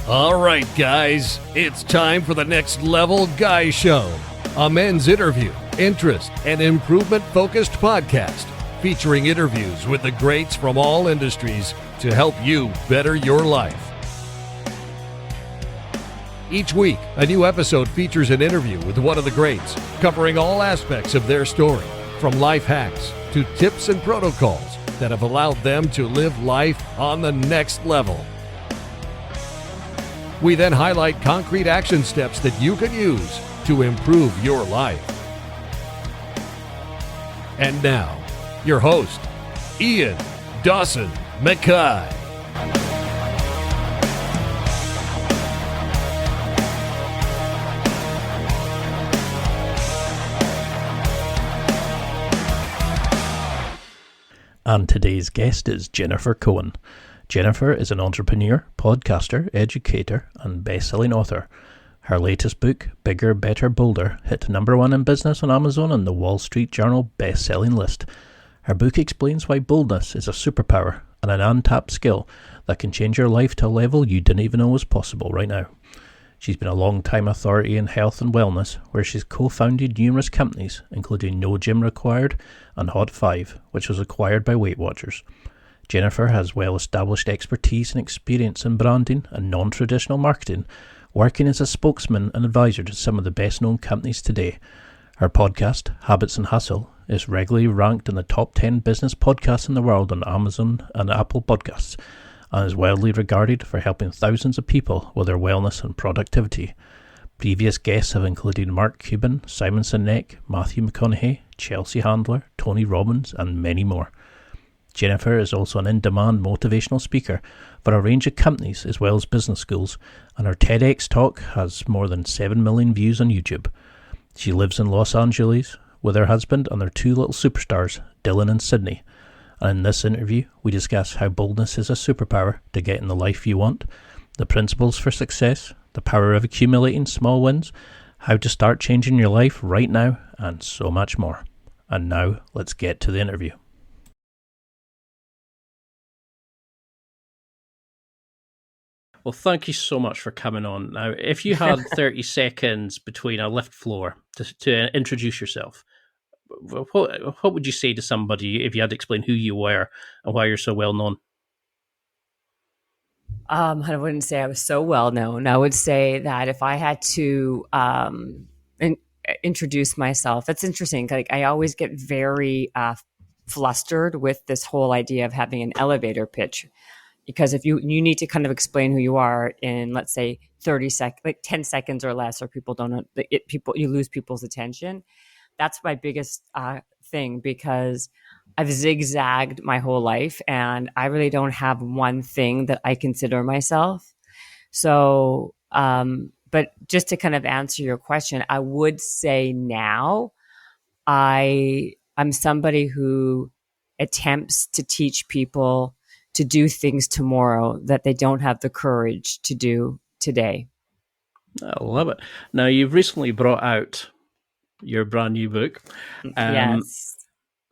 All right, guys, it's time for the Next Level Guy Show, a men's interview, interest, and improvement-focused podcast featuring interviews with the greats from all industries to help you better your life. Each week, a new episode features an interview with one of the greats, covering all aspects of their story, from life hacks to tips and protocols that have allowed them to live life on the next level. We then highlight concrete action steps that you can use to improve your life. And now, your host, Ian Dawson Mackay. And today's guest is Jennifer Cohen. Jennifer is an entrepreneur, podcaster, educator, and best-selling author. Her latest book, Bigger, Better, Bolder, hit #1 in business on Amazon and the Wall Street Journal best-selling list. Her book explains why boldness is a superpower and an untapped skill that can change your life to a level you didn't even know was possible right now. She's been a long-time authority in health and wellness, where she's co-founded numerous companies, including No Gym Required and Hot 5, which was acquired by Weight Watchers. Jennifer has well-established expertise and experience in branding and non-traditional marketing, working as a spokesman and advisor to some of the best-known companies today. Her podcast, Habits and Hustle, is regularly ranked in the top 10 business podcasts in the world on Amazon and Apple Podcasts, and is widely regarded for helping thousands of people with their wellness and productivity. Previous guests have included Mark Cuban, Simon Sinek, Matthew McConaughey, Chelsea Handler, Tony Robbins, and many more. Jennifer is also an in-demand motivational speaker for a range of companies as well as business schools, and her TEDx talk has more than 7 million views on YouTube. She lives in Los Angeles with her husband and their two little superstars, Dylan and Sydney. And in this interview, we discuss how boldness is a superpower to get in the life you want, the principles for success, the power of accumulating small wins, how to start changing your life right now, and so much more. And now, let's get to the interview. Well, thank you so much for coming on. Now, if you had 30 seconds between a lift floor to introduce yourself, what would you say to somebody if you had to explain who you were and why you're so well known? I wouldn't say I was so well known. I would say that if I had to introduce myself, that's interesting. Like, I always get very flustered with this whole idea of having an elevator pitch. Because if you need to kind of explain who you are in, let's say, 10 seconds or less, or people don't know, you lose people's attention. That's my biggest thing, because I've zigzagged my whole life and I really don't have one thing that I consider myself. So, but just to kind of answer your question, I would say now I'm somebody who attempts to teach people to do things tomorrow that they don't have the courage to do today. I love it. Now, you've recently brought out your brand new book. Yes.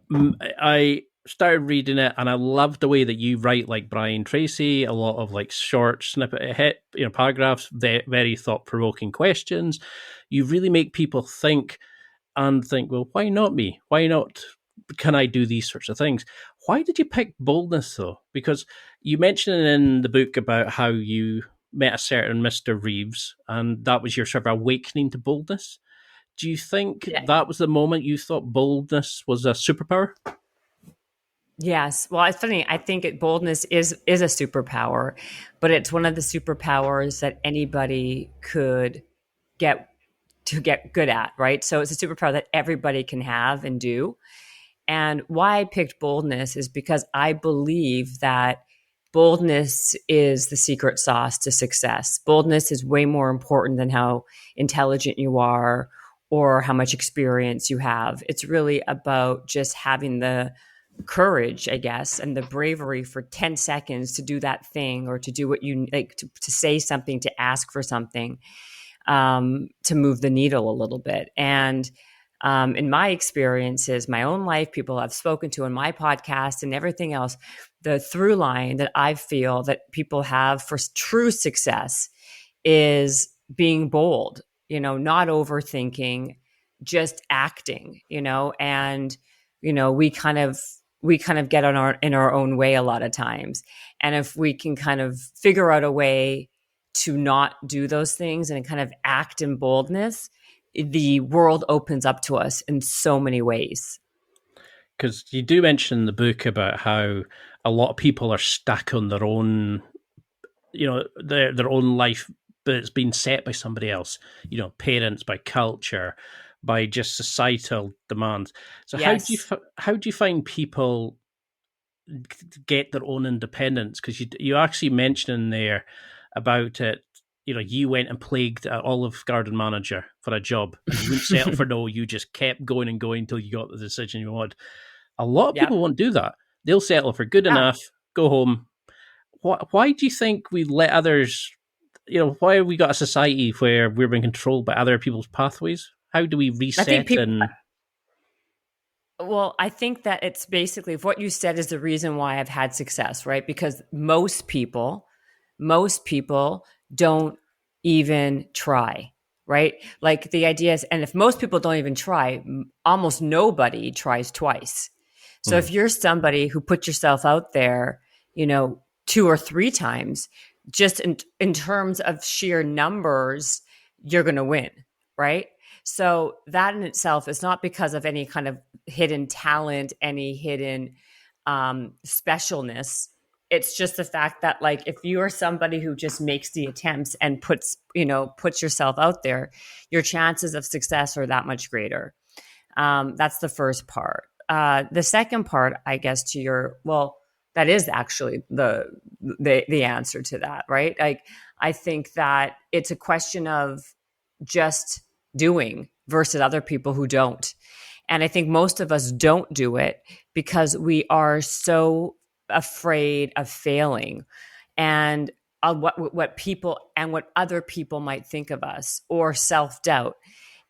I started reading it and I love the way that you write like Brian Tracy, a lot of like short snippet, paragraphs, very thought-provoking questions. You really make people think, well, why not me? Why not? Can I do these sorts of things? Why did you pick boldness, though? Because you mentioned in the book about how you met a certain Mr. Reeves, and that was your sort of awakening to boldness. Do you think that was the moment you thought boldness was a superpower? Yes. Well, it's funny. I think boldness is a superpower, but it's one of the superpowers that anybody could get good at, right? So it's a superpower that everybody can have and do. And why I picked boldness is because I believe that boldness is the secret sauce to success. Boldness is way more important than how intelligent you are or how much experience you have. It's really about just having the courage, I guess, and the bravery for 10 seconds to do that thing, or to do what you like, to say something, to ask for something, to move the needle a little bit. And in my experiences, my own life, people I've spoken to in my podcast and everything else, the through line that I feel that people have for true success is being bold, not overthinking, just acting, and, we kind of get in our own way a lot of times. And if we can kind of figure out a way to not do those things and kind of act in boldness, the world opens up to us in so many ways. Because you do mention in the book about how a lot of people are stuck on their own, their own life, but it's been set by somebody else, parents, by culture, by just societal demands. So Yes. how do you find people get their own independence? Because you actually mention in there about it. You went and plagued an Olive Garden manager for a job, and you wouldn't settle for no. You just kept going and going until you got the decision you wanted. A lot of Yep. people won't do that. They'll settle for good Yeah. enough, go home. Why do you think we let others? Why have we got a society where we're being controlled by other people's pathways? How do we I think reset people, and? well, I think that it's basically what you said is the reason why I've had success, right? Because most people don't even try, right? Like the idea is, and if most people don't even try, almost nobody tries twice. So if you're somebody who put yourself out there, 2 or 3 times, just in terms of sheer numbers, you're going to win, right? So that in itself is not because of any kind of hidden talent, any hidden specialness. It's just the fact that, like, if you are somebody who just makes the attempts and puts yourself out there, your chances of success are that much greater. That's the first part. The second part, I guess, that is actually the answer to that, right? Like, I think that it's a question of just doing versus other people who don't. And I think most of us don't do it because we are so afraid of failing and what people and what other people might think of us, or self-doubt.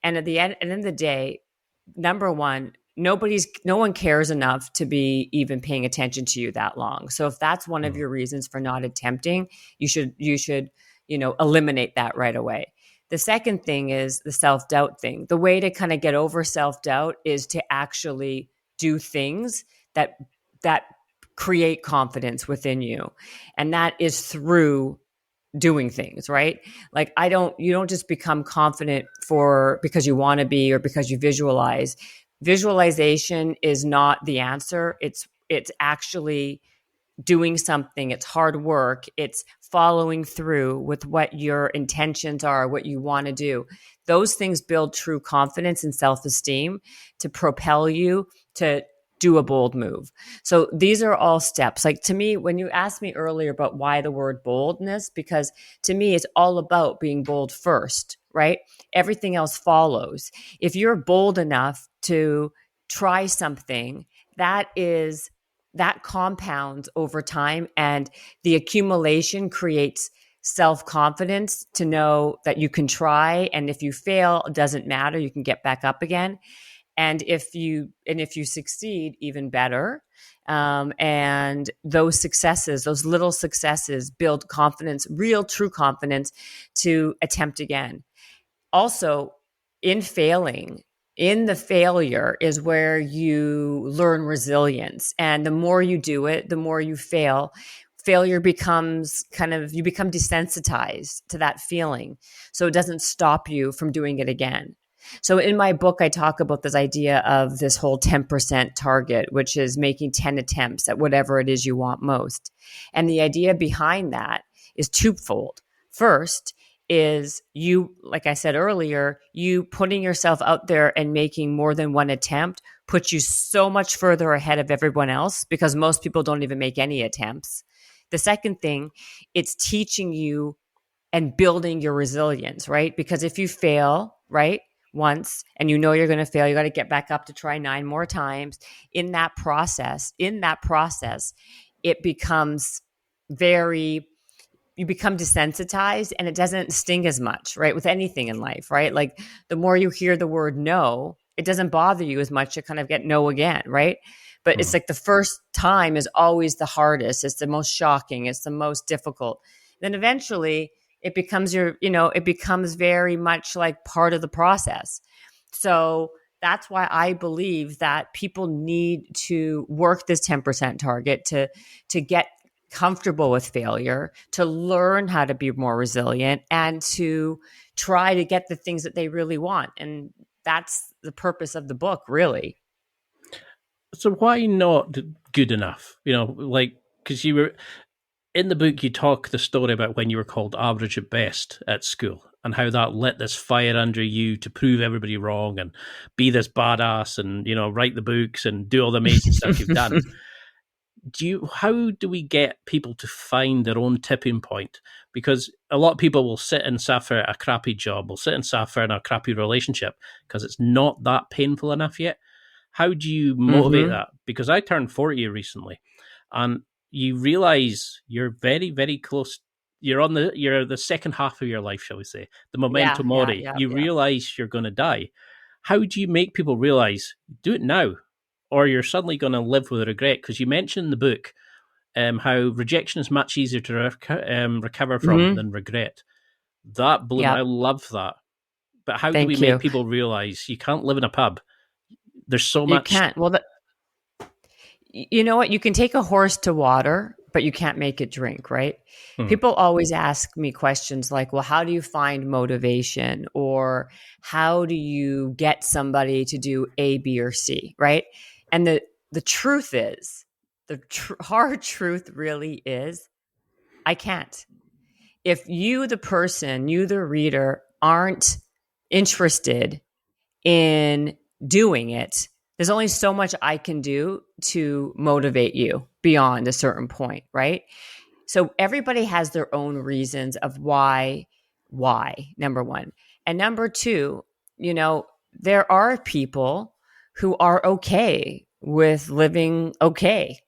And at the end of the day, number one, no one cares enough to be even paying attention to you that long. So if that's one of your reasons for not attempting, you should eliminate that right away. The second thing is the self-doubt thing. The way to kind of get over self-doubt is to actually do things that create confidence within you. And that is through doing things, right? Like you don't just become confident because you want to be or because you visualize. Visualization is not the answer. It's actually doing something. It's hard work. It's following through with what your intentions are, what you want to do. Those things build true confidence and self-esteem to propel you to do a bold move. So these are all steps. Like, to me, when you asked me earlier about why the word boldness, because to me it's all about being bold first, right? Everything else follows. If you're bold enough to try something, that compounds over time, and the accumulation creates self-confidence to know that you can try, and if you fail, it doesn't matter, you can get back up again. And if you succeed, even better. And those successes, those little successes, build confidence, real, true confidence to attempt again. Also, in the failure is where you learn resilience. And the more you do it, the more you fail. Failure becomes you become desensitized to that feeling. So it doesn't stop you from doing it again. So in my book, I talk about this idea of this whole 10% target, which is making 10 attempts at whatever it is you want most. And the idea behind that is twofold. First is you, like I said earlier, you putting yourself out there and making more than one attempt puts you so much further ahead of everyone else, because most people don't even make any attempts. The second thing, it's teaching you and building your resilience, right? Because if you fail, right, once, and you know you're going to fail, you got to get back up to try 9 more times. In that process, it becomes you become desensitized, and it doesn't sting as much, right? With anything in life, right? Like, the more you hear the word no, it doesn't bother you as much to kind of get no again, right? But it's like the first time is always the hardest. It's the most shocking. It's the most difficult. Then eventually It becomes it becomes very much like part of the process. So that's why I believe that people need to work this 10% target to get comfortable with failure, to learn how to be more resilient, and to try to get the things that they really want. And that's the purpose of the book, really. So why not good enough? Like, because you were in the book, you talk the story about when you were called average at best at school and how that lit this fire under you to prove everybody wrong and be this badass and, write the books and do all the amazing stuff you've done. How do we get people to find their own tipping point? Because a lot of people will sit and suffer a crappy job, will sit and suffer in a crappy relationship because it's not that painful enough yet. How do you motivate that? Because I turned 40 recently, and you realize you're very, very close. You're the second half of your life, shall we say, the memento mori. You realize you're going to die. How do you make people realize, do it now, or you're suddenly going to live with regret? Because you mentioned in the book how rejection is much easier to recover from than regret. That blew me. I love that. But how do we make people realize you can't live in a pub? There's so much. You can't. Well, you know what? You can take a horse to water, but you can't make it drink, right? People always ask me questions like, well, how do you find motivation? Or how do you get somebody to do A, B, or C, right? And the truth is, hard truth really is, I can't. If you, the person, you, the reader, aren't interested in doing it, there's only so much I can do to motivate you beyond a certain point, right? So everybody has their own reasons of why, number one. And number two, there are people who are okay with living okay.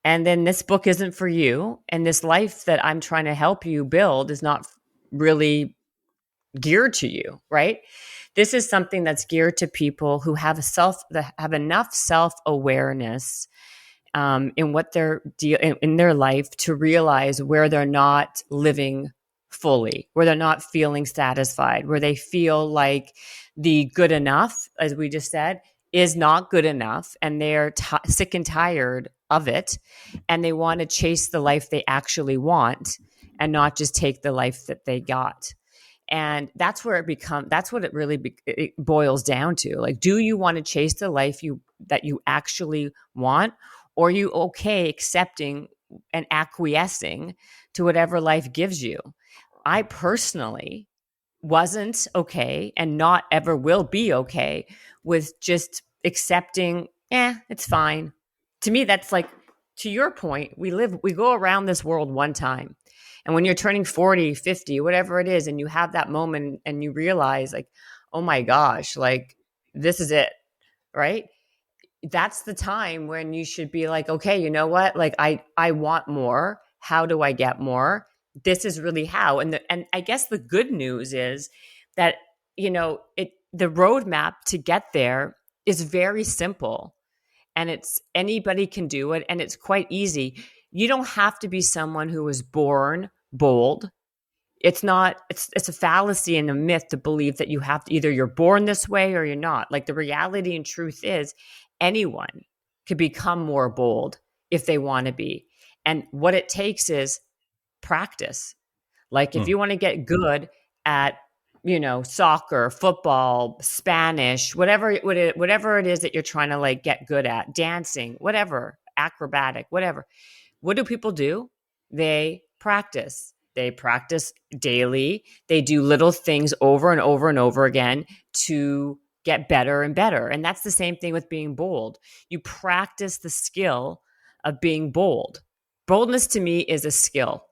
And then this book isn't for you. And this life that I'm trying to help you build is not really geared to you, right? This is something that's geared to people who have enough self-awareness in what they're in their life to realize where they're not living fully, where they're not feeling satisfied, where they feel like the good enough, as we just said, is not good enough, and they're sick and tired of it, and they want to chase the life they actually want and not just take the life that they got. And that's where that's what it really it boils down to. Like, do you want to chase the life that you actually want? Or are you okay accepting and acquiescing to whatever life gives you? I personally wasn't okay and not ever will be okay with just accepting, it's fine. To me, that's like, to your point, we go around this world one time. And when you're turning 40, 50, whatever it is, and you have that moment and you realize like, oh my gosh, like this is it, right? That's the time when you should be like, okay, you know what? Like I want more. How do I get more? This is really how. And I guess the good news is that, the roadmap to get there is very simple, and anybody can do it, and it's quite easy. You don't have to be someone who was born bold. It's a fallacy and a myth to believe that you have to, either you're born this way or you're not. Like, the reality and truth is anyone could become more bold if they want to be. And what it takes is practice. Like, if you want to get good at, soccer, football, Spanish, whatever it is that you're trying to like get good at, dancing, whatever, acrobatic, whatever. What do people do? They practice. They practice daily. They do little things over and over and over again to get better and better. And that's the same thing with being bold. You practice the skill of being bold. Boldness to me is a skill.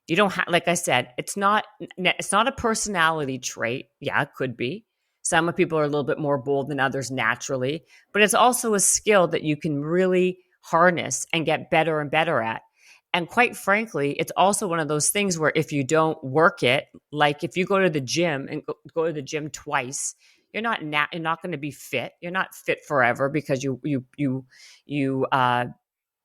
You don't have, like I said, it's not a personality trait. Yeah, it could be. Some people are a little bit more bold than others naturally, but it's also a skill that you can really harness and get better and better at. And quite frankly, it's also one of those things where if you don't work it, like if you go to the gym and go to the gym twice, you're not going to be fit. You're not fit forever because you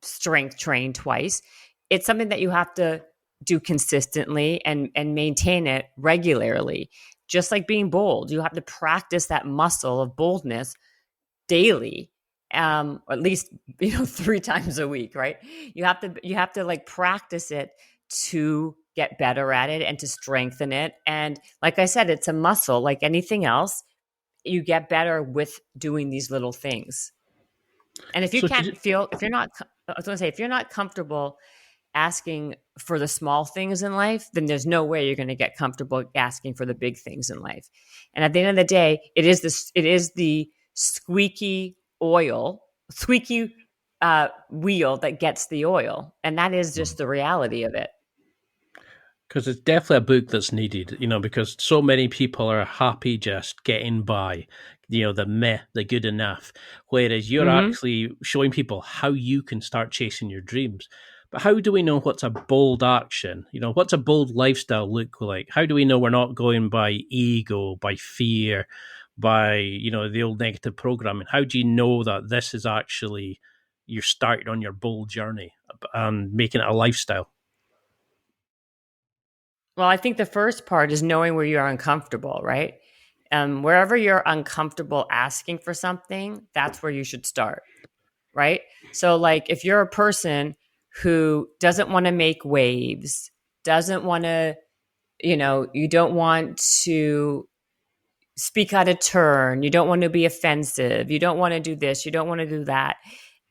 strength train twice. It's something that you have to do consistently and maintain it regularly. Just like being bold, you have to practice that muscle of boldness daily, or at least 3 times a week, right? You have to like practice it to get better at it and to strengthen it. And like I said, it's a muscle like anything else. You get better with doing these little things. And if you So, can't feel, if you're not, I was going to say, if you're not comfortable asking for the small things in life, then there's no way you're going to get comfortable asking for the big things in life. And at the end of the day, it is the squeaky wheel that gets the oil, and that is just the reality of it. because it's definitely a book that's needed, because so many people are happy just getting by, the meh, the good enough, whereas you're Mm-hmm. actually showing people how you can start chasing your dreams. But how do we know what's a bold action? What's a bold lifestyle look like? How do we know we're not going by ego, by fear, by, the old negative programming? How do you know that this is actually you're starting on your bold journey and making it a lifestyle? Well, I think the first part is knowing where you're uncomfortable, right? Wherever you're uncomfortable asking for something, that's where you should start, right? So, like, if you're a person who doesn't want to make waves, doesn't want to, you don't want to speak out of turn, you don't want to be offensive, you don't want to do this, you don't want to do that,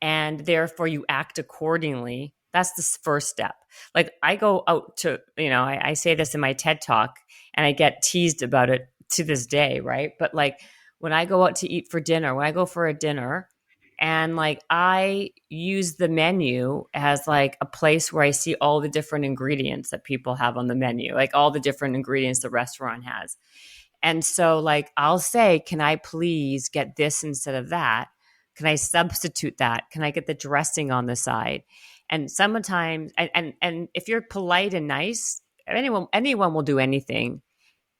and therefore you act accordingly. That's the first step. Like, I go out to, I say this in my TED talk and I get teased about it to this day, right? But like, when I go out to eat for dinner, when I go for a dinner, and like I use the menu as like a place where I see all the different ingredients that people have on the menu, like all the different ingredients the restaurant has. And so, like, I'll say, can I please get this instead of that? Can I substitute that? Can I get the dressing on the side? And sometimes, and if you're polite and nice, anyone will do anything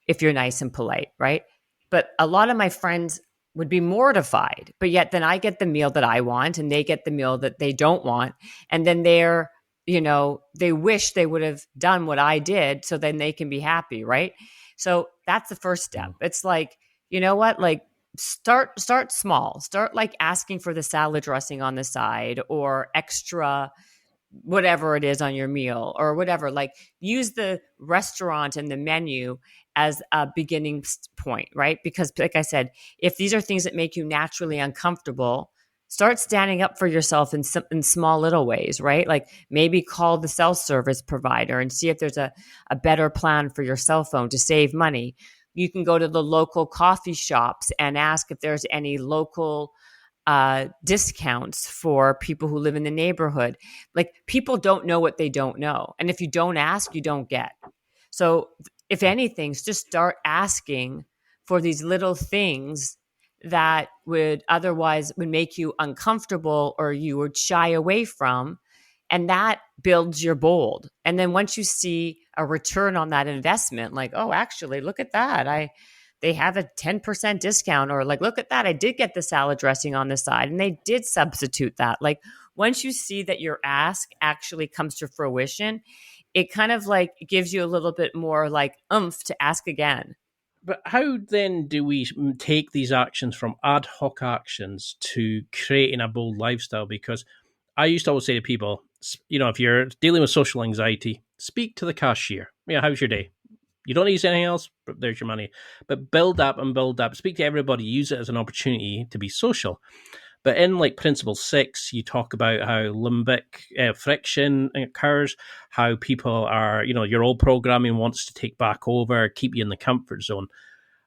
if you're nice and polite, right? But a lot of my friends would be mortified, but yet then I get the meal that I want and they get the meal that they don't want. And then they wish they would have done what I did so then they can be happy, right? So that's the first step. It's like, you know what? Like, start small. Start like asking for the salad dressing on the side or extra whatever it is on your meal or whatever. Like, use the restaurant and the menu as a beginning point, right? Because like I said, if these are things that make you naturally uncomfortable, start standing up for yourself in small little ways, right? Like, maybe call the cell service provider and see if there's a better plan for your cell phone to save money. You can go to the local coffee shops and ask if there's any local discounts for people who live in the neighborhood. Like, people don't know what they don't know. And if you don't ask, you don't get. So if anything, just start asking for these little things that would make you uncomfortable or you would shy away from. And that builds your bold. And then once you see a return on that investment, like, oh, actually, look at that. They have a 10% discount, or like, look at that. I did get the salad dressing on the side and they did substitute that. Like, once you see that your ask actually comes to fruition, it kind of like gives you a little bit more like oomph to ask again. But how then do we take these actions from ad hoc actions to creating a bold lifestyle? Because I used to always say to people, if you're dealing with social anxiety, speak to the cashier. Yeah, how's your day? You don't need anything else, but there's your money. But build up and build up. Speak to everybody. Use it as an opportunity to be social. But in like Principle 6, you talk about how limbic friction occurs, how people are, your old programming wants to take back over, keep you in the comfort zone.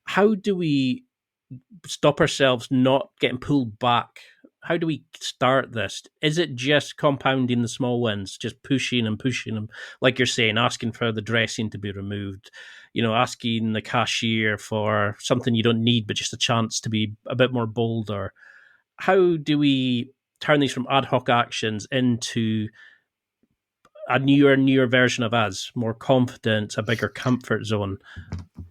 How do we stop ourselves not getting pulled back? How do we start this? Is it just compounding the small wins, just pushing and pushing them, like you're saying, asking for the dressing to be removed, asking the cashier for something you don't need, but just a chance to be a bit more bold? Or how do we turn these from ad hoc actions into a newer version of us, more confident, a bigger comfort zone?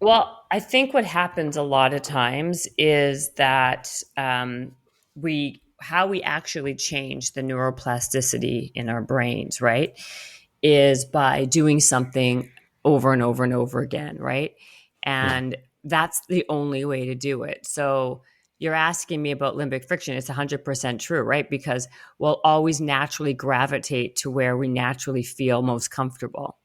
Well, I think what happens a lot of times is that how we actually change the neuroplasticity in our brains, right, is by doing something over and over and over again, right? And that's the only way to do it. So you're asking me about limbic friction. It's 100% true, right? Because we'll always naturally gravitate to where we naturally feel most comfortable.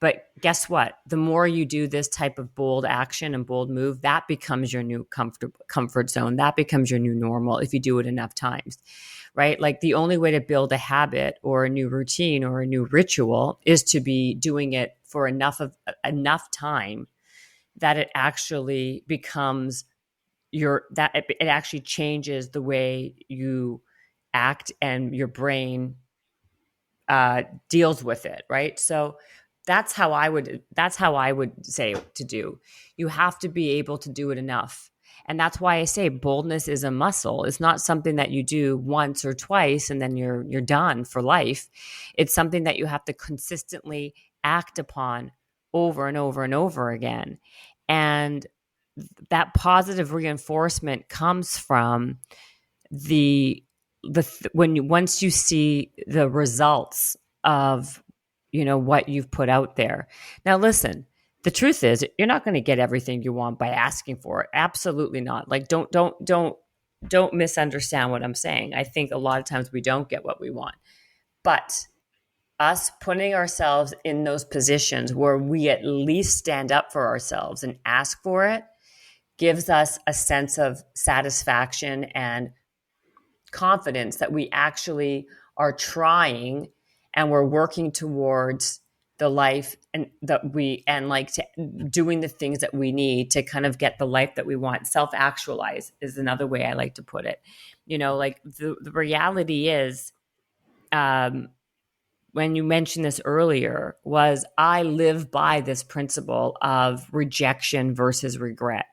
But guess what? The more you do this type of bold action and bold move, that becomes your new comfort zone. That becomes your new normal if you do it enough times, right? Like the only way to build a habit or a new routine or a new ritual is to be doing it for enough time that it actually becomes it actually changes the way you act and your brain deals with it, right? So that's how I would say to do. You have to be able to do it enough. And that's why I say boldness is a muscle. It's not something that you do once or twice and then you're done for life. It's something that you have to consistently act upon over and over and over again. And that positive reinforcement comes from once you see the results of what you've put out there. Now listen, the truth is you're not going to get everything you want by asking for it. Absolutely not. Like don't misunderstand what I'm saying. I think a lot of times we don't get what we want, but us putting ourselves in those positions where we at least stand up for ourselves and ask for it gives us a sense of satisfaction and confidence that we actually are trying and we're working towards the life and doing the things that we need to kind of get the life that we want. Self-actualize is another way I like to put it. Like the reality is, when you mentioned this earlier, was I live by this principle of rejection versus regret.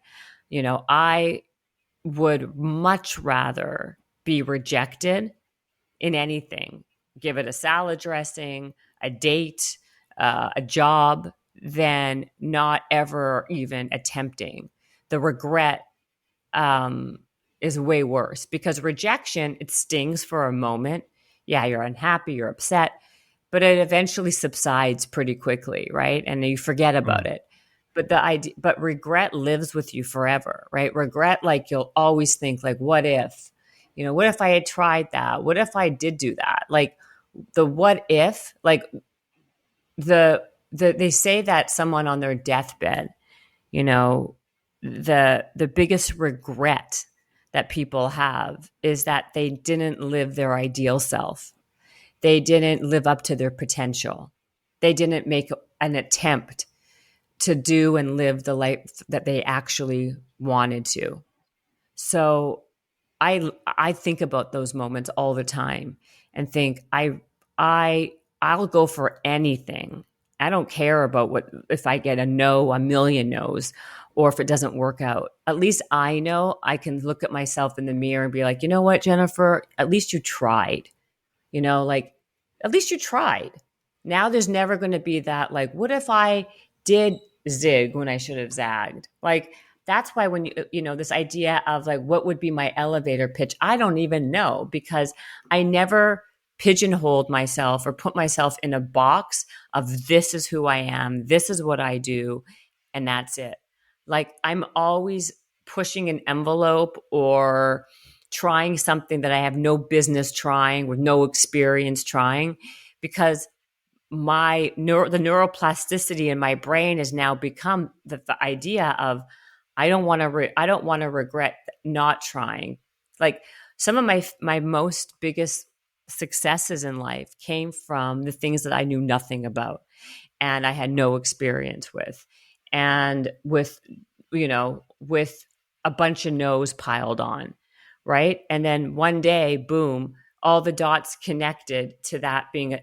I would much rather be rejected in anything, give it a salad dressing, a date, a job, than not ever even attempting. The regret is way worse because rejection, it stings for a moment. Yeah, you're unhappy, you're upset, but it eventually subsides pretty quickly, right? And you forget about it. But regret lives with you forever, right? Regret, like you'll always think like, what if, what if I had tried that? What if I did do that? Like the what if, like they say that someone on their deathbed, the biggest regret that people have is that they didn't live their ideal self. They didn't live up to their potential. They didn't make an attempt to do and live the life that they actually wanted to. So I think about those moments all the time and think I'll go for anything. I don't care about if I get a no, a million no's, or if it doesn't work out. At least I know I can look at myself in the mirror and be like, you know what, Jennifer, at least you tried. Like at least you tried. Now there's never going to be that, like, what if I did zig when I should have zagged? Like, that's why when this idea of like, what would be my elevator pitch? I don't even know because I never pigeonholed myself or put myself in a box of this is who I am. This is what I do. And that's it. Like I'm always pushing an envelope or trying something that I have no business trying with no experience trying because the neuroplasticity in my brain has now become the idea of I don't want to regret not trying. Like some of my most biggest successes in life came from the things that I knew nothing about and I had no experience with, and with a bunch of no's piled on, right? And then one day, boom, all the dots connected to that being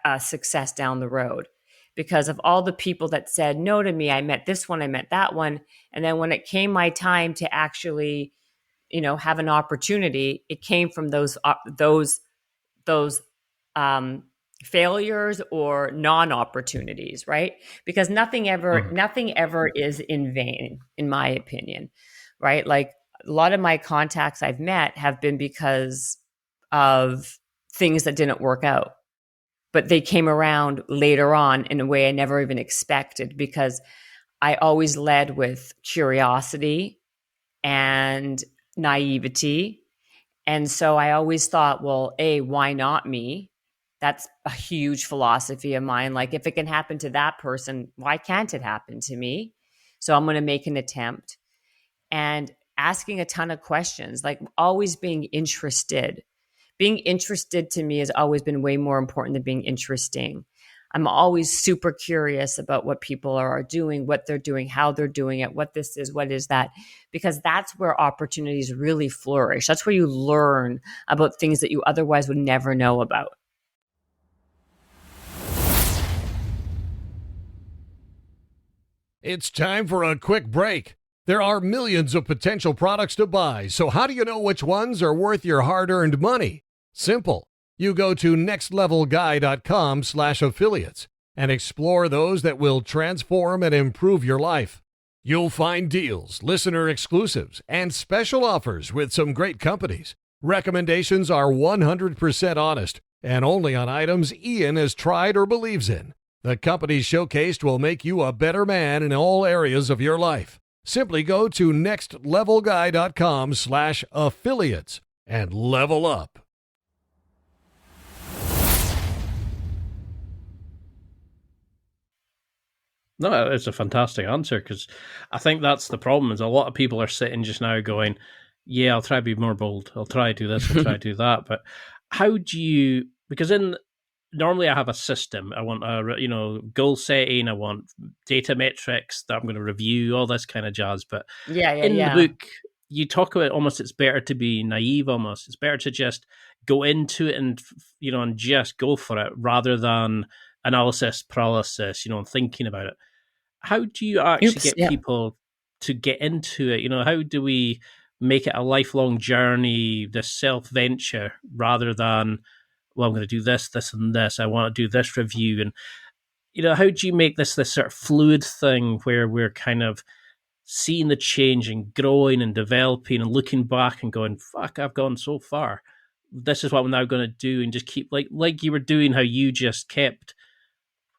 a success down the road because of all the people that said no to me. I met this one, I met that one. And then when it came my time to actually, have an opportunity, it came from those failures or non-opportunities, right? Because nothing ever is in vain, in my opinion, right? Like a lot of my contacts I've met have been because of things that didn't work out. but they came around later on in a way I never even expected, because I always led with curiosity and naivety. And so I always thought, well, why not me? That's a huge philosophy of mine. Like, if it can happen to that person, why can't it happen to me? So I'm going to make an attempt, and asking a ton of questions, like always being interested. Being interested to me has always been way more important than being interesting. I'm always super curious about what people are doing, what they're doing, how they're doing it, what this is, what is that, because that's where opportunities really flourish. That's where you learn about things that you otherwise would never know about. It's time for a quick break. There are millions of potential products to buy, so how do you know which ones are worth your hard-earned money? Simple. You go to nextlevelguy.com/affiliates and explore those that will transform and improve your life. You'll find deals, listener exclusives, and special offers with some great companies. Recommendations are 100% honest and only on items Ian has tried or believes in. The companies showcased will make you a better man in all areas of your life. Simply go to nextlevelguy.com/affiliates and level up. No, it's a fantastic answer, because I think that's the problem. Is a lot of people are sitting just now going, "Yeah, I'll try to be more bold. I'll try to do this. I'll try to do that." But how do you? Because normally I have a system. I want goal setting. I want data metrics that I'm going to review, all this kind of jazz. But in the book, you talk about almost it's better to be naive. Almost it's better to just go into it and and just go for it rather than analysis paralysis. And thinking about it. How do you actually get people to get into it? How do we make it a lifelong journey, this self-venture, rather than, well, I'm going to do this, this, and this. I want to do this review. And, how do you make this sort of fluid thing where we're kind of seeing the change and growing and developing and looking back and going, fuck, I've gone so far. This is what I'm now going to do, and just keep like you were doing, how you just kept,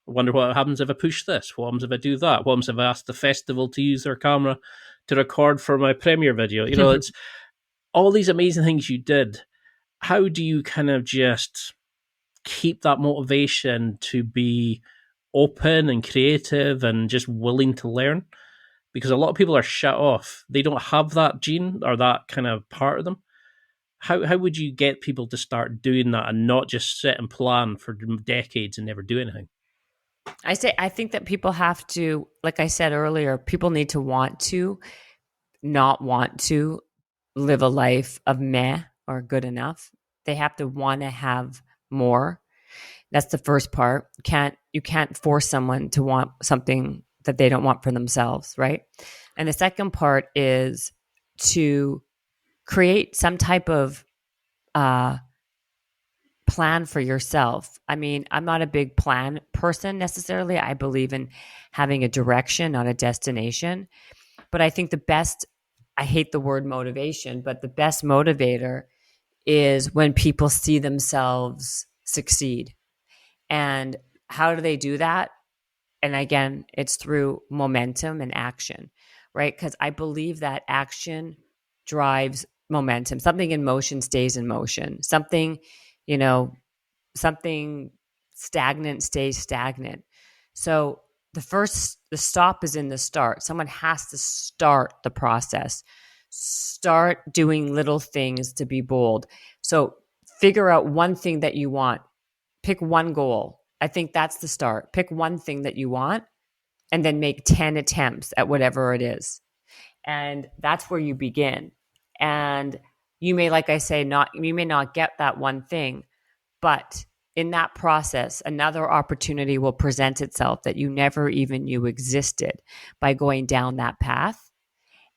I wonder what happens if I push this. What happens if I do that? What happens if I ask the festival to use their camera to record for my premiere video? It's all these amazing things you did. How do you kind of just keep that motivation to be open and creative and just willing to learn? Because a lot of people are shut off. They don't have that gene or that kind of part of them. How would you get people to start doing that and not just sit and plan for decades and never do anything? I think that people have to, like I said earlier, people need to want to, not want to live a life of meh or good enough. They have to want to have more. That's the first part. You can't force someone to want something that they don't want for themselves, right? And the second part is to create some type of plan for yourself. I mean, I'm not a big plan person necessarily. I believe in having a direction, not a destination. But I think I hate the word motivation, but the best motivator is when people see themselves succeed. And how do they do that? And again, it's through momentum and action, right? Because I believe that action drives momentum. Something in motion stays in motion. Something stagnant stays stagnant. So the stop is in the start. Someone has to start the process. Start doing little things to be bold. So figure out one thing that you want. Pick one goal. I think that's the start. Pick one thing that you want and then make 10 attempts at whatever it is. And that's where you begin. And you may, like I say, you may not get that one thing, but in that process, another opportunity will present itself that you never even knew existed by going down that path.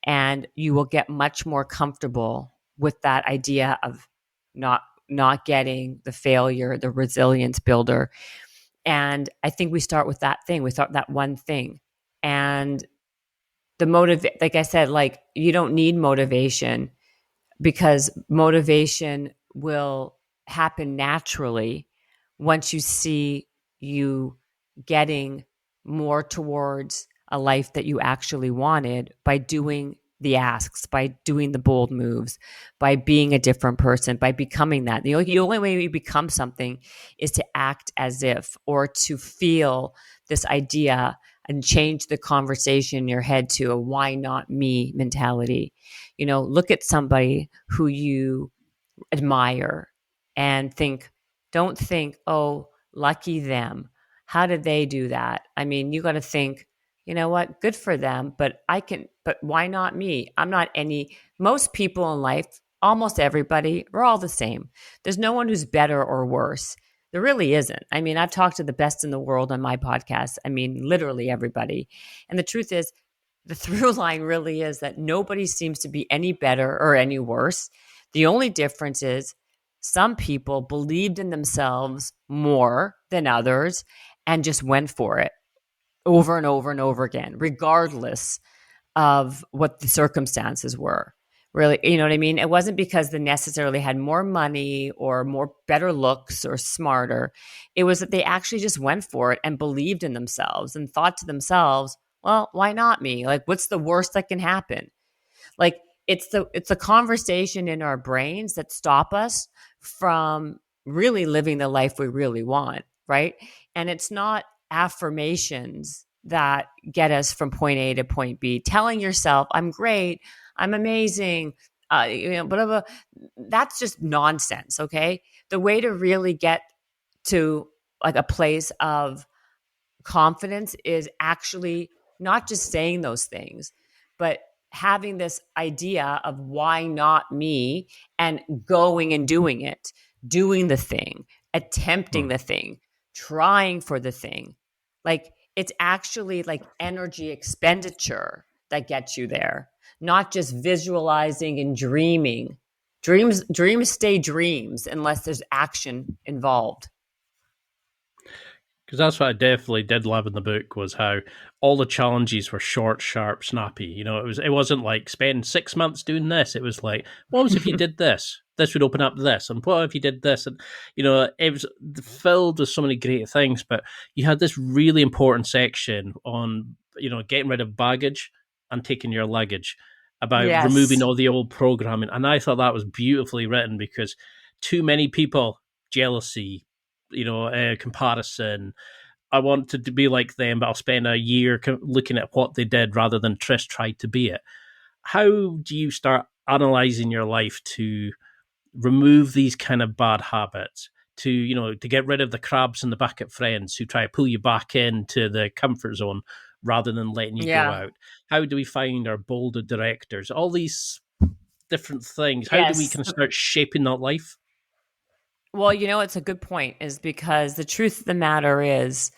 And you will get much more comfortable with that idea of not getting the failure, the resilience builder. And I think we start with that thing. We start that one thing. And like I said, like, you don't need motivation, because motivation will happen naturally once you see you getting more towards a life that you actually wanted by doing the asks, by doing the bold moves, by being a different person, by becoming that. The only way you become something is to act as if, or to feel this idea and change the conversation in your head to a why not me mentality. Look at somebody who you admire and don't think, oh, lucky them. How did they do that? I mean, you got to think, you know what, good for them, but why not me? Most people in life, almost everybody, we're all the same. There's no one who's better or worse. There really isn't. I mean, I've talked to the best in the world on my podcast. I mean, literally everybody. And the truth is, the through line really is that nobody seems to be any better or any worse. The only difference is some people believed in themselves more than others and just went for it over and over and over again, regardless of what the circumstances were. Really, you know what I mean? It wasn't because they necessarily had more money or more better looks or smarter. It was that they actually just went for it and believed in themselves and thought to themselves, well, why not me? Like, what's the worst that can happen? Like, it's the conversation in our brains that stop us from really living the life we really want, right? And it's not affirmations that get us from point A to point B. Telling yourself, I'm great, I'm amazing, blah, blah, that's just nonsense, okay? The way to really get to like a place of confidence is actually not just saying those things, but having this idea of why not me and going and doing it, doing the thing, attempting the thing, trying for the thing. Like, it's actually like energy expenditure that gets you there, not just visualizing and dreaming. Dreams stay dreams unless there's action involved. Because that's what I definitely did love in the book, was how all the challenges were short, sharp, snappy. It wasn't like spend 6 months doing this. It was like, what was if you did this? This would open up this, and what if you did this? And it was filled with so many great things. But you had this really important section on getting rid of baggage and taking your luggage, about removing all the old programming, and I thought that was beautifully written, because too many people, jealousy, comparison. I wanted to be like them, but I'll spend a year looking at what they did rather than Trish tried to be it. How do you start analyzing your life to remove these kind of bad habits, to get rid of the crabs in the bucket friends who try to pull you back into the comfort zone rather than letting you go out? How do we find our bolder directors? All these different things. How do we kind of start shaping that life? Well, it's a good point, is because the truth of the matter is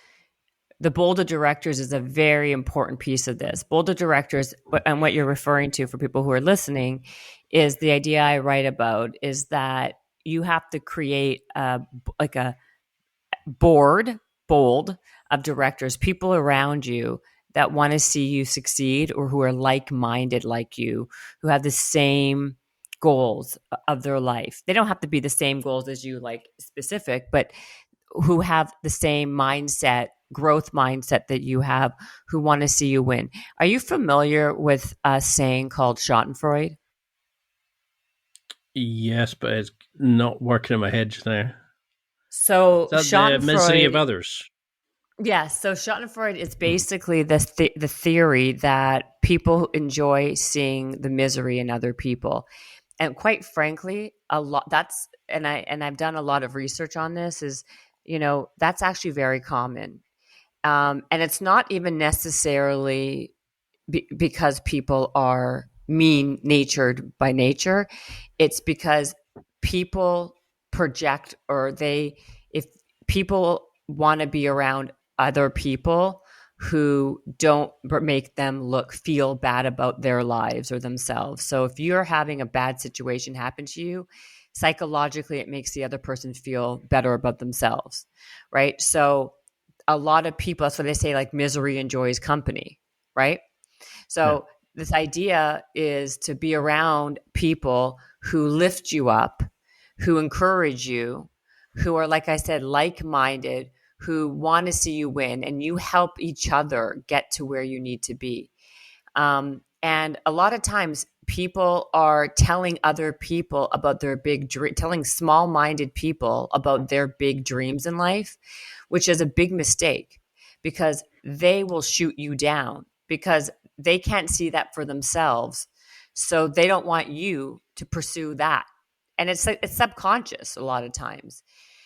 the bold of directors is a very important piece of this. Bold of directors, and what you're referring to for people who are listening, is the idea I write about, is that you have to create a bold of directors, people around you that want to see you succeed, or who are like-minded like you, who have the same goals of their life. They don't have to be the same goals as you, like specific, but who have the same mindset, growth mindset that you have, who want to see you win. Are you familiar with a saying called Schadenfreude? Yes, but it's not working in my head now. So is that the misery of others? Yes. So Schadenfreude is basically the theory that people enjoy seeing the misery in other people. And quite frankly, I've done a lot of research on this, is, that's actually very common. And it's not even necessarily because people are mean natured by nature. It's because people project, if people want to be around other people who don't make them feel bad about their lives or themselves. So if you're having a bad situation happen to you, psychologically, it makes the other person feel better about themselves, right? So a lot of people, that's what they say, like, misery enjoys company, right? So this idea is to be around people who lift you up, who encourage you, who are, like I said, like-minded, who want to see you win, and you help each other get to where you need to be. And a lot of times people are telling other people about their big dream, telling small-minded people about their big dreams in life, which is a big mistake, because they will shoot you down because they can't see that for themselves. So they don't want you to pursue that. And it's subconscious a lot of times.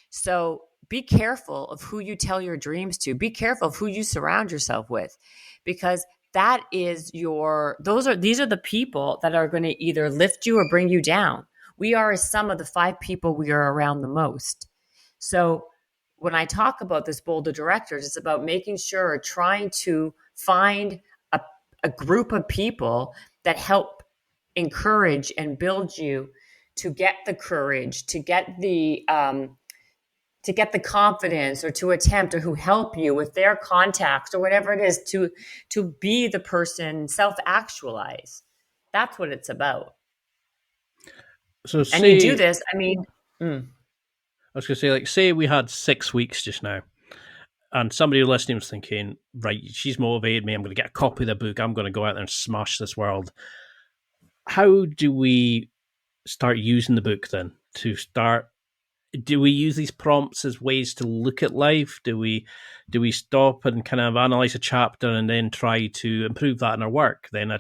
So be careful of who you tell your dreams to. Be careful of who you surround yourself with, because these are the people that are going to either lift you or bring you down. We are a sum of the 5 people we are around the most. So when I talk about this bold of directors, it's about making sure, trying to find a group of people that help encourage and build you to get the courage, to get the confidence, or to attempt, or who help you with their contacts or whatever it is, to be the person, self-actualize. That's what it's about. So And you do say, this, I was going to say, like, say we had 6 weeks just now, and somebody listening was thinking, right, she's motivated me. I'm going to get a copy of the book. I'm going to go out there and smash this world. How do we start using the book then? Do we use these prompts as ways to look at life? Do we stop and kind of analyze a chapter and then try to improve that in our work? Then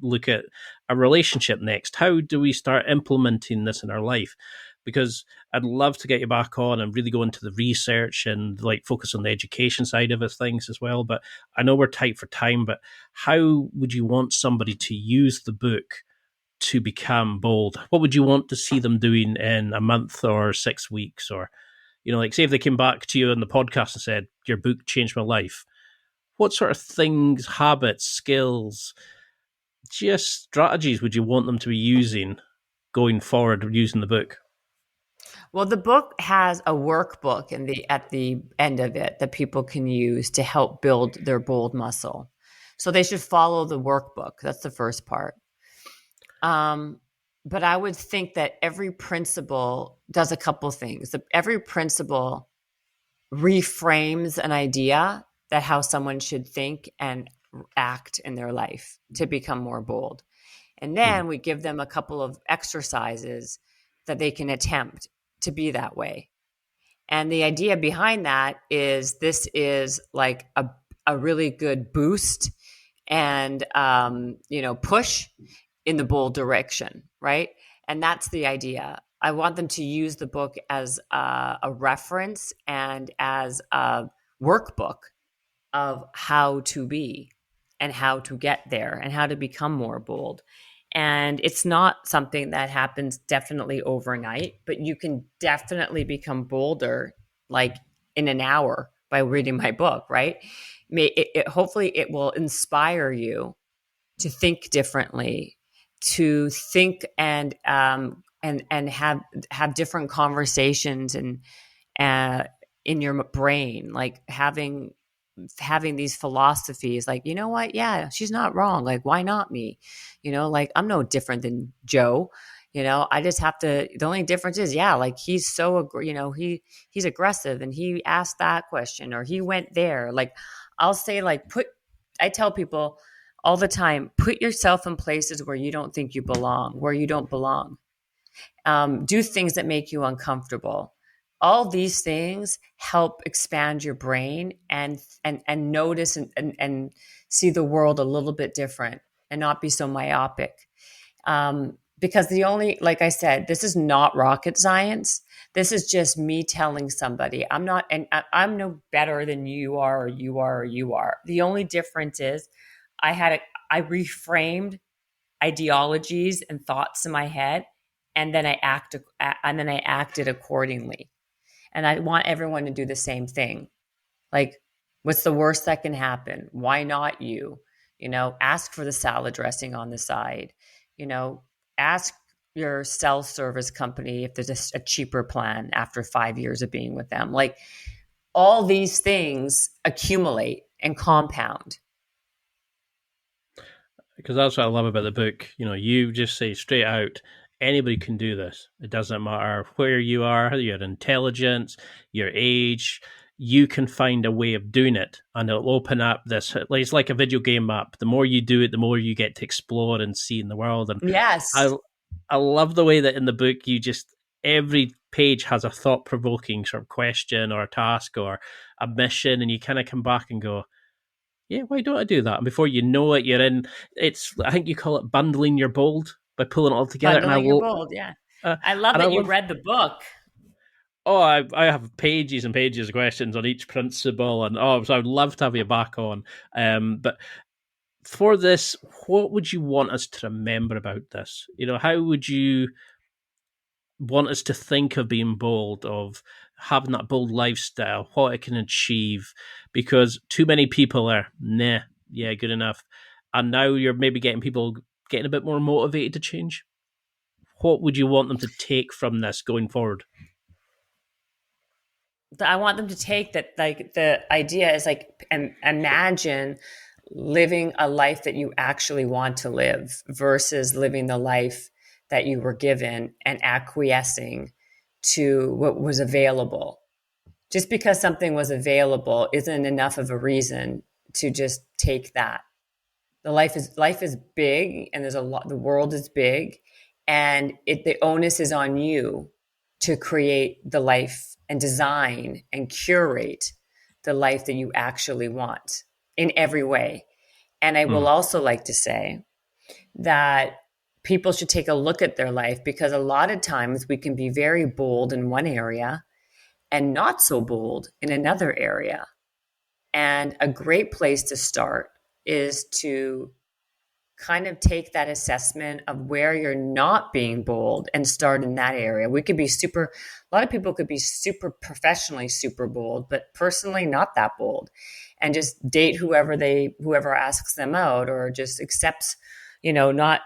look at a relationship next. How do we start implementing this in our life? Because I'd love to get you back on and really go into the research and like focus on the education side of things as well. But I know we're tight for time, but how would you want somebody to use the book to become bold? What would you want to see them doing in a month or 6 weeks? Or, like say if they came back to you on the podcast and said, your book changed my life. What sort of things, habits, skills, just strategies would you want them to be using going forward using the book? well, the book has a workbook at the end of it that people can use to help build their bold muscle. So they should follow the workbook. That's the first part. But I would think that every principle does a couple things. Every principle reframes an idea that how someone should think and act in their life to become more bold. And then we give them a couple of exercises that they can attempt to be that way. And the idea behind that is this is like a really good boost and, push in the bold direction, right? And that's the idea. I want them to use the book as a reference and as a workbook of how to be and how to get there and how to become more bold. And it's not something that happens definitely overnight, but you can definitely become bolder like in an hour by reading my book, right? Hopefully it will inspire you to think differently, to think and have different conversations and in your brain, like having these philosophies, like, you know what? Yeah, she's not wrong. Like, why not me? Like, I'm no different than Joe. I just have to. The only difference is, yeah, like he's so, he's aggressive and he asked that question or he went there. Like, I'll say, like, I tell people all the time, put yourself in places where you don't think you belong, where you don't belong. Do things that make you uncomfortable. All these things help expand your brain and notice and see the world a little bit different and not be so myopic. Because like I said, this is not rocket science. This is just me telling somebody I'm no better than you are, or you are, or you are. The only difference is I reframed ideologies and thoughts in my head, and then I acted accordingly. And I want everyone to do the same thing. Like, what's the worst that can happen? Why not you? Ask for the salad dressing on the side. Ask your self-service company if there's a cheaper plan after 5 years of being with them. Like, all these things accumulate and compound. Because that's what I love about the book. You just say straight out, anybody can do this. It doesn't matter where you are, your intelligence, your age. You can find a way of doing it, and it'll open up this. It's like a video game map. The more you do it, the more you get to explore and see in the world. And Yes. I, I love the way that in the book you just every page has a thought provoking sort of question or a task or a mission, and you kind of come back and go, yeah, why don't I do that? And before you know it, you're in. It's I think you call it bundling your bold by pulling it all together. And Bundling your bold. Yeah. uh, I love and I that you love. read the book. Oh, I have pages and pages of questions on each principle, and so I'd love to have you back on. But for this, what would you want us to remember about this? How would you want us to think of being bold, of having that bold lifestyle, what it can achieve? Because too many people are, nah, yeah, good enough. And now you're maybe getting people getting a bit more motivated to change. What would you want them to take from this going forward? I want them to take that, like, the idea is like, imagine living a life that you actually want to live versus living the life that you were given and acquiescing to what was available. Just because something was available isn't enough of a reason to just take that. The life is big, and there's a lot. The world is big, and the onus is on you to create the life and design and curate the life that you actually want in every way. And I will also like to say that people should take a look at their life, because a lot of times we can be very bold in one area and not so bold in another area. And a great place to start is to kind of take that assessment of where you're not being bold and start in that area. A lot of people could be super professionally super bold, but personally not that bold, and just date whoever asks them out, or just accepts, not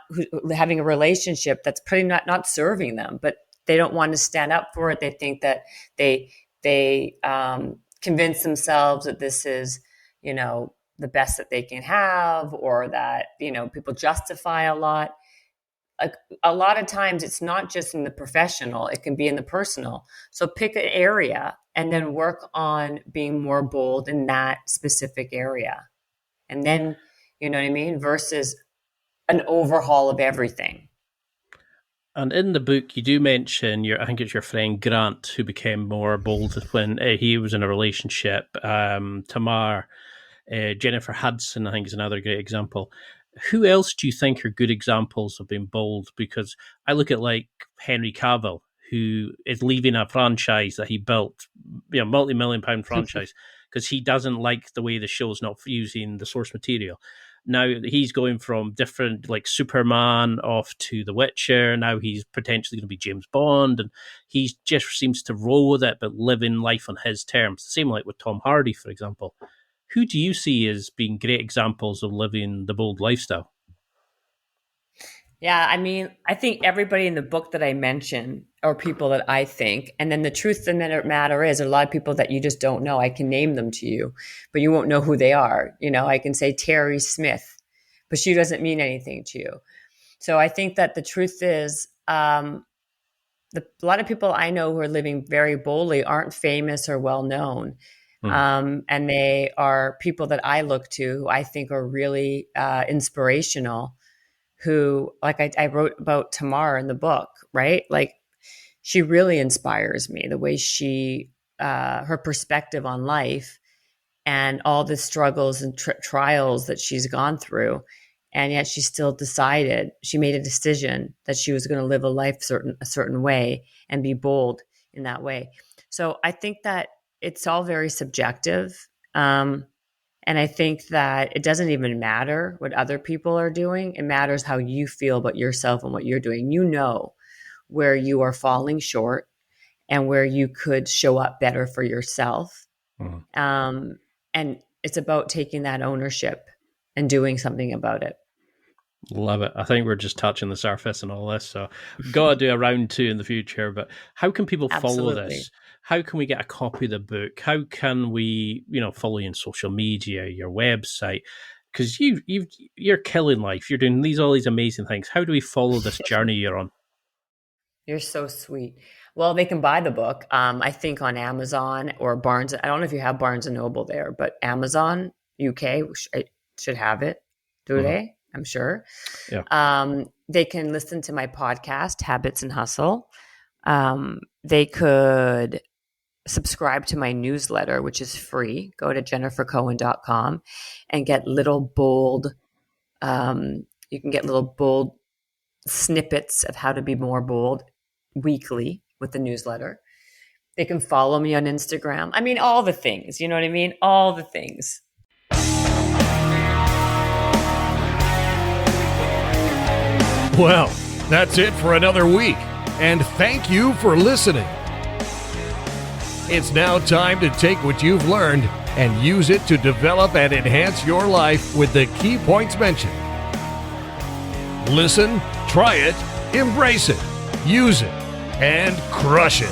having a relationship that's pretty not serving them, but they don't want to stand up for it. They think that they convince themselves that this is, the best that they can have, or that, people justify a lot. A lot of times it's not just in the professional, it can be in the personal. So pick an area and then work on being more bold in that specific area. And then, you know what I mean? Versus an overhaul of everything. And in the book, you do mention I think it's your friend Grant who became more bold when he was in a relationship. Tamar, Jennifer Hudson, I think, is another great example. Who else do you think are good examples of being bold? Because I look at like Henry Cavill, who is leaving a franchise that he built, multi-million-pound franchise, because he doesn't like the way the show's not using the source material. Now he's going from different, like Superman off to The Witcher. Now he's potentially going to be James Bond, and he just seems to roll with it, but living life on his terms. The same like with Tom Hardy, for example. Who do you see as being great examples of living the bold lifestyle? Yeah, I mean, I think everybody in the book that I mentioned are people that I think. And then the truth of the matter is, there are a lot of people that you just don't know. I can name them to you, but you won't know who they are. I can say Terry Smith, but she doesn't mean anything to you. So I think that the truth is, a lot of people I know who are living very boldly aren't famous or well known. And they are people that I look to, who I think are really inspirational, who, like I wrote about Tamar in the book, right? Like, she really inspires me, the way her perspective on life and all the struggles and trials that she's gone through. And yet she made a decision that she was going to live a life a certain way and be bold in that way. So I think that it's all very subjective. And I think that it doesn't even matter what other people are doing. It matters how you feel about yourself and what you're doing. Where you are falling short and where you could show up better for yourself. And it's about taking that ownership and doing something about it. Love it. I think we're just touching the surface and all this. So we've got to do a round 2 in the future. But how can people follow this? How can we get a copy of the book? How can we, follow you on social media, your website? Because you're killing life. You're doing all these amazing things. How do we follow this journey you're on? You're so sweet. Well, they can buy the book, I think, on Amazon or Barnes. I don't know if you have Barnes and Noble there, but Amazon UK should have it. Do they? I'm sure. Yeah. They can listen to my podcast, Habits and Hustle. They could subscribe to my newsletter, which is free. Go to jennifercohen.com and get little bold. You can get little bold snippets of how to be more bold weekly with the newsletter. They can follow me on Instagram. I mean, all the things, you know what I mean? All the things. Well, that's it for another week, and thank you for listening. It's now time to take what you've learned and use it to develop and enhance your life with the key points mentioned. Listen, try it, embrace it, use it, and crush it.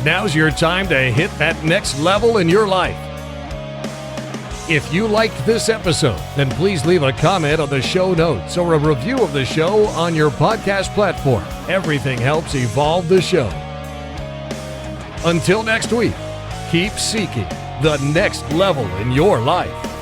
Now's your time to hit that next level in your life. If you liked this episode, then please leave a comment on the show notes or a review of the show on your podcast platform. Everything helps evolve the show. Until next week, keep seeking the next level in your life.